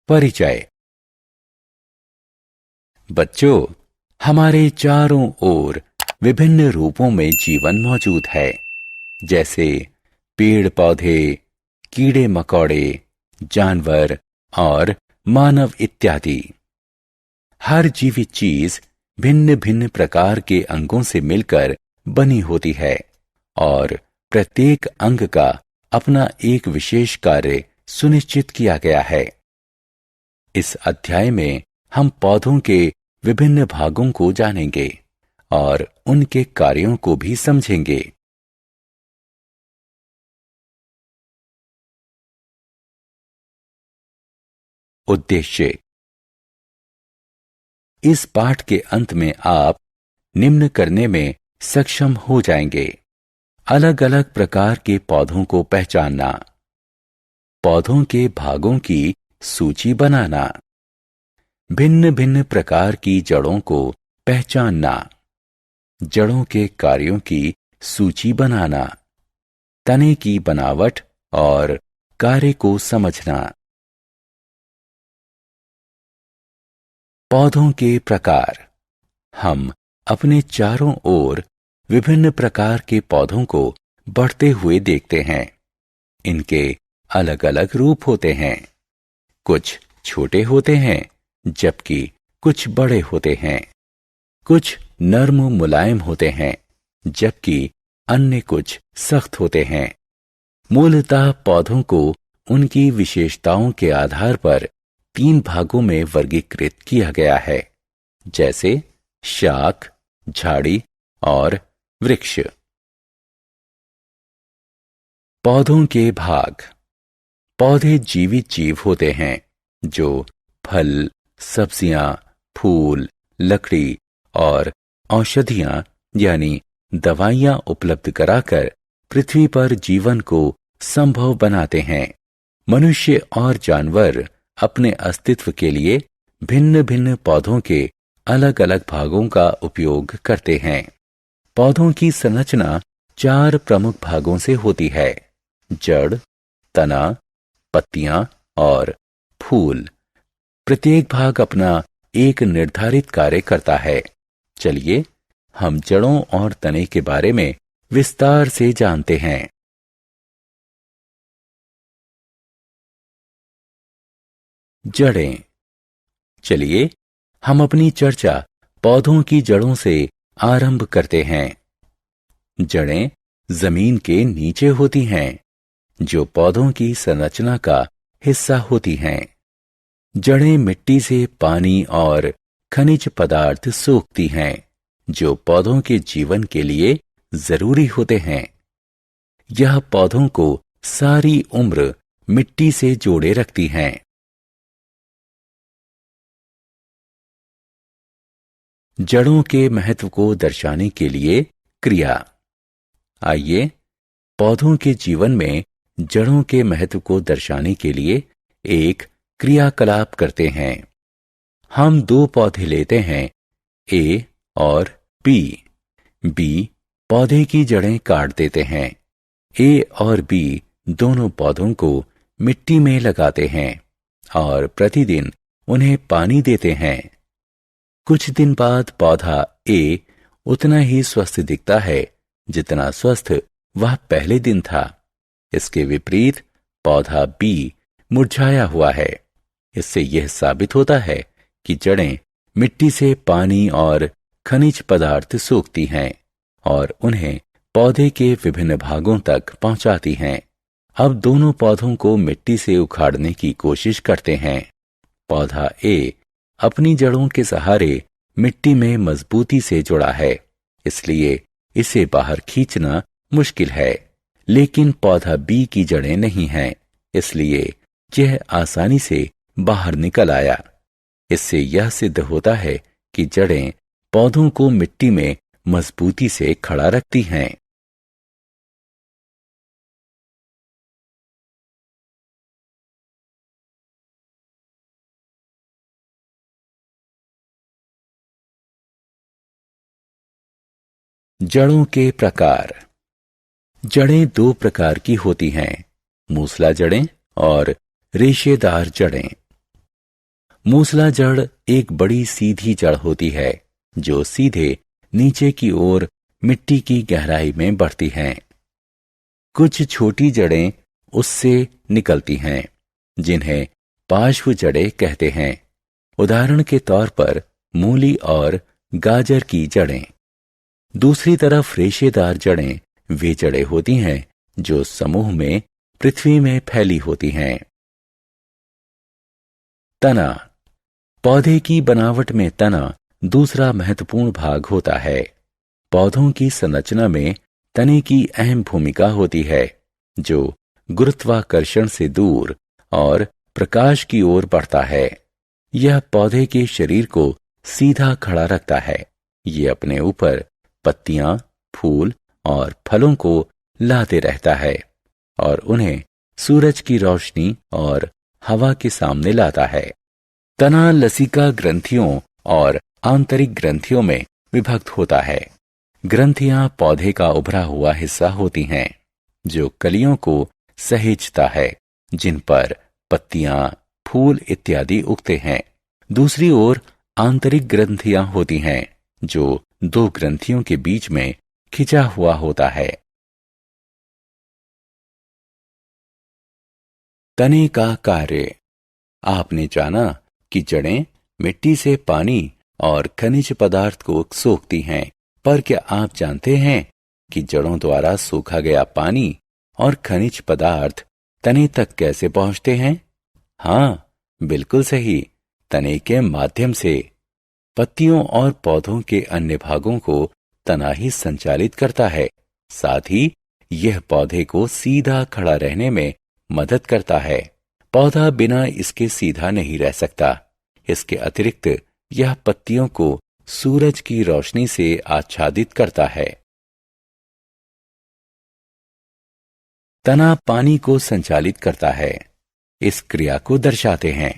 परिचय। बच्चों, हमारे चारों ओर विभिन्न रूपों में जीवन मौजूद है, जैसे पेड़ पौधे, कीड़े मकोड़े, जानवर और मानव इत्यादि। हर जीवित चीज भिन्न भिन्न प्रकार के अंगों से मिलकर बनी होती है और प्रत्येक अंग का अपना एक विशेष कार्य सुनिश्चित किया गया है। इस अध्याय में हम पौधों के विभिन्न भागों को जानेंगे और उनके कार्यों को भी समझेंगे। उद्देश्य। इस पाठ के अंत में आप निम्न करने में सक्षम हो जाएंगे: अलग अलग प्रकार के पौधों को पहचानना, पौधों के भागों की सूची बनाना, भिन्न भिन्न प्रकार की जड़ों को पहचानना, जड़ों के कार्यों की सूची बनाना, तने की बनावट और कार्य को समझना। पौधों के प्रकार। हम अपने चारों ओर विभिन्न प्रकार के पौधों को बढ़ते हुए देखते हैं। इनके अलग अलग रूप होते हैं। कुछ छोटे होते हैं, जबकि कुछ बड़े होते हैं। कुछ नर्म मुलायम होते हैं, जबकि अन्य कुछ सख्त होते हैं। मूलतः पौधों को उनकी विशेषताओं के आधार पर 3 भागों में वर्गीकृत किया गया है, जैसे शाख, झाड़ी और वृक्ष। पौधों के भाग। पौधे जीवित जीव होते हैं जो फल, सब्जियां, फूल, लकड़ी और औषधियां यानी दवाइयां उपलब्ध कराकर पृथ्वी पर जीवन को संभव बनाते हैं। मनुष्य और जानवर अपने अस्तित्व के लिए भिन्न भिन्न पौधों के अलग अलग भागों का उपयोग करते हैं। पौधों की संरचना 4 प्रमुख भागों से होती है: जड़, तना, पत्तियां और फूल। प्रत्येक भाग अपना एक निर्धारित कार्य करता है। चलिए हम जड़ों और तने के बारे में विस्तार से जानते हैं। जड़ें। चलिए हम अपनी चर्चा पौधों की जड़ों से आरंभ करते हैं। जड़ें जमीन के नीचे होती हैं, जो पौधों की संरचना का हिस्सा होती हैं। जड़ें मिट्टी से पानी और खनिज पदार्थ सोखती हैं, जो पौधों के जीवन के लिए जरूरी होते हैं। यह पौधों को सारी उम्र मिट्टी से जोड़े रखती हैं। जड़ों के महत्व को दर्शाने के लिए क्रिया। आइए पौधों के जीवन में जड़ों के महत्व को दर्शाने के लिए एक क्रियाकलाप करते हैं। हम 2 पौधे लेते हैं, ए और बी। बी पौधे की जड़ें काट देते हैं। ए और बी दोनों पौधों को मिट्टी में लगाते हैं और प्रतिदिन उन्हें पानी देते हैं। कुछ दिन बाद पौधा ए उतना ही स्वस्थ दिखता है जितना स्वस्थ वह पहले दिन था। इसके विपरीत पौधा बी मुरझाया हुआ है। इससे यह साबित होता है कि जड़ें मिट्टी से पानी और खनिज पदार्थ सोखती हैं और उन्हें पौधे के विभिन्न भागों तक पहुंचाती हैं। अब दोनों पौधों को मिट्टी से उखाड़ने की कोशिश करते हैं। पौधा ए अपनी जड़ों के सहारे मिट्टी में मजबूती से जुड़ा है, इसलिए इसे बाहर खींचना मुश्किल है। लेकिन पौधा बी की जड़ें नहीं हैं, इसलिए यह आसानी से बाहर निकल आया। इससे यह सिद्ध होता है कि जड़ें पौधों को मिट्टी में मजबूती से खड़ा रखती हैं। जड़ों के प्रकार। जड़ें दो प्रकार की होती हैं, मूसला जड़ें और रेशेदार जड़ें। मूसला जड़ एक बड़ी सीधी जड़ होती है जो सीधे नीचे की ओर मिट्टी की गहराई में बढ़ती हैं। कुछ छोटी जड़ें उससे निकलती हैं जिन्हें पार्श्व जड़ें कहते हैं। उदाहरण के तौर पर मूली और गाजर की जड़ें। दूसरी तरफ रेशेदार जड़ें वे जड़ें होती हैं जो समूह में पृथ्वी में फैली होती हैं। तना। पौधे की बनावट में तना दूसरा महत्वपूर्ण भाग होता है। पौधों की संरचना में तने की अहम भूमिका होती है जो गुरुत्वाकर्षण से दूर और प्रकाश की ओर बढ़ता है। यह पौधे के शरीर को सीधा खड़ा रखता है। ये अपने ऊपर पत्तियां, फूल और फलों को लाते रहता है और उन्हें सूरज की रोशनी और हवा के सामने लाता है। तना लसिका ग्रंथियों और आंतरिक ग्रंथियों में विभक्त होता है। ग्रंथियां पौधे का उभरा हुआ हिस्सा होती हैं जो कलियों को सहेजता है, जिन पर पत्तियां, फूल इत्यादि उगते हैं। दूसरी ओर आंतरिक ग्रंथियां होती हैं जो दो ग्रंथियों के बीच में खिंचा हुआ होता है। तने का कार्य। आपने जाना कि जड़ें मिट्टी से पानी और खनिज पदार्थ को सोखती हैं, पर क्या आप जानते हैं कि जड़ों द्वारा सोखा गया पानी और खनिज पदार्थ तने तक कैसे पहुंचते हैं? हाँ, बिल्कुल सही, तने के माध्यम से। पत्तियों और पौधों के अन्य भागों को तना ही संचालित करता है। साथ ही यह पौधे को सीधा खड़ा रहने में मदद करता है। पौधा बिना इसके सीधा नहीं रह सकता। इसके अतिरिक्त यह पत्तियों को सूरज की रोशनी से आच्छादित करता है। तना पानी को संचालित करता है। इस क्रिया को दर्शाते हैं।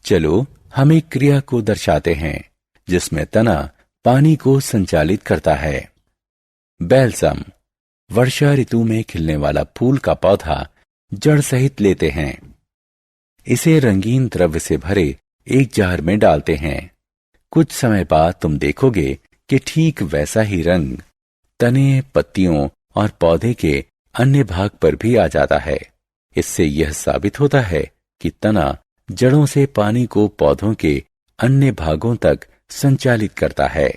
चलो हम एक क्रिया को दर्शाते हैं जिसमें तना पानी को संचालित करता है। बैल्सम। वर्षा ऋतु में खिलने वाला फूल का पौधा जड़ सहित लेते हैं। इसे रंगीन द्रव्य से भरे एक जार में डालते हैं। कुछ समय बाद तुम देखोगे कि ठीक वैसा ही रंग तने, पत्तियों और पौधे के अन्य भाग पर भी आ जाता है। इससे यह साबित होता है कि तना जड़ों से पानी को पौधों के अन्य भागों तक संचालित करता है।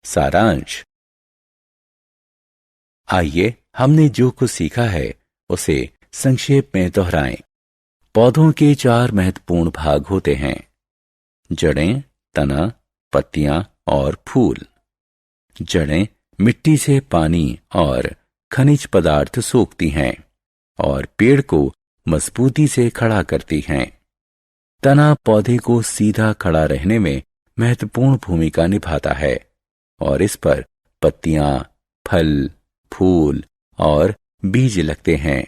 सारांश। आइए हमने जो कुछ सीखा है उसे संक्षेप में दोहराएं। पौधों के 4 महत्वपूर्ण भाग होते हैं: जड़ें, तना, पत्तियां और फूल। जड़ें मिट्टी से पानी और खनिज पदार्थ सोखती हैं और पेड़ को मजबूती से खड़ा करती हैं। तना पौधे को सीधा खड़ा रहने में महत्वपूर्ण भूमिका निभाता है और इस पर पत्तियां, फल, फूल और बीज लगते हैं।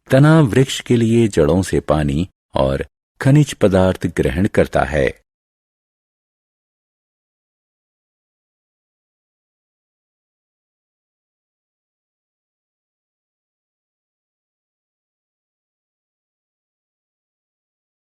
तना वृक्ष के लिए जड़ों से पानी और खनिज पदार्थ ग्रहण करता है।